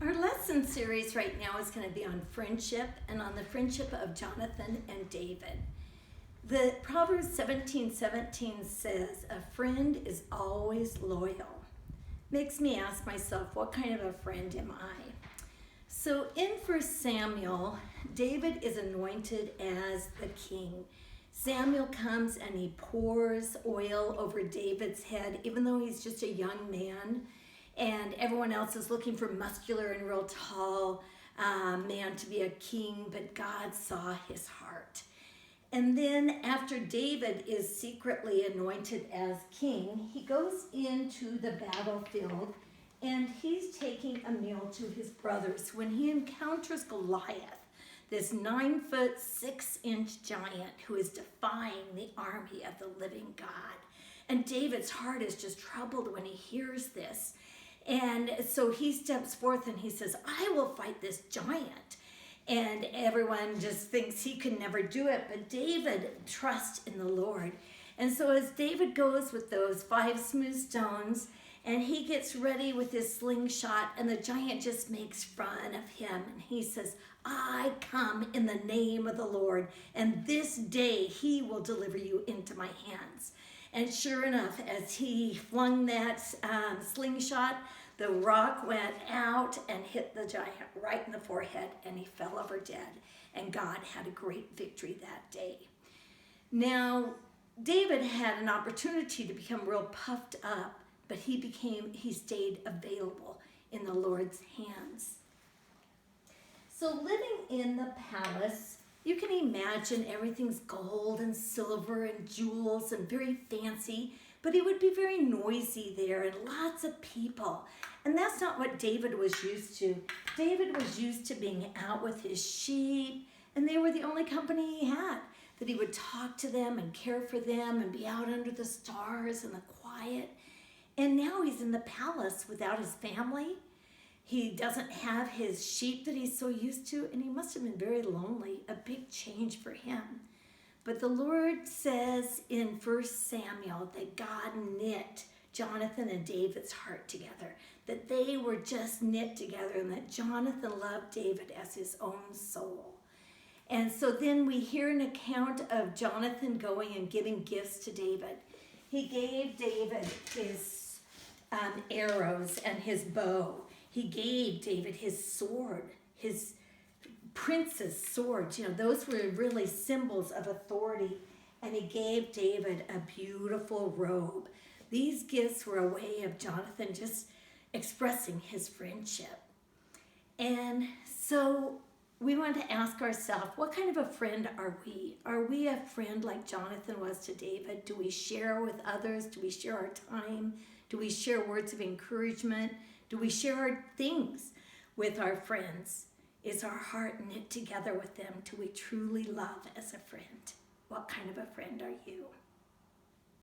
Our lesson series right now is going to be on friendship and on the friendship of Jonathan and David. The Proverbs 17:17 says, "A friend is always loyal." Makes me ask myself, what kind of a friend am I? So in 1 Samuel, David is anointed as the king. Samuel comes and he pours oil over David's head, even though he's just a young man. And everyone else is looking for muscular and real tall man to be a king, but God saw his heart. And then after David is secretly anointed as king, he goes into the battlefield and he's taking a meal to his brothers when he encounters Goliath, this 9'6" giant who is defying the army of the living God. And David's heart is just troubled when he hears this. And so he steps forth and he says, "I will fight this giant." And everyone just thinks he can never do it, but David trusts in the Lord. And so as David goes with those 5 smooth stones, and he gets ready with his slingshot, and the giant just makes fun of him. And he says, "I come in the name of the Lord, and this day he will deliver you into my hands." And sure enough, as he flung that slingshot, the rock went out and hit the giant right in the forehead, and he fell over dead. And God had a great victory that day. Now, David had an opportunity to become real puffed up, but he stayed available in the Lord's hands. So living in the palace, you can imagine everything's gold and silver and jewels and very fancy, but it would be very noisy there and lots of people. And that's not what David was used to. David was used to being out with his sheep, and they were the only company he had, that he would talk to them and care for them and be out under the stars and the quiet. And now he's in the palace without his family. He doesn't have his sheep that he's so used to, and he must have been very lonely, a big change for him. But the Lord says in 1 Samuel that God knit Jonathan and David's heart together, that they were just knit together, and that Jonathan loved David as his own soul. And so then we hear an account of Jonathan going and giving gifts to David. He gave David his arrows and his bow. He gave David his sword, his prince's swords. Those were really symbols of authority. And he gave David a beautiful robe. These gifts were a way of Jonathan just expressing his friendship. And so we want to ask ourselves, what kind of a friend are we? Are we a friend like Jonathan was to David? Do we share with others? Do we share our time? Do we share words of encouragement? Do we share our things with our friends? Is our heart knit together with them? Do we truly love as a friend? What kind of a friend are you?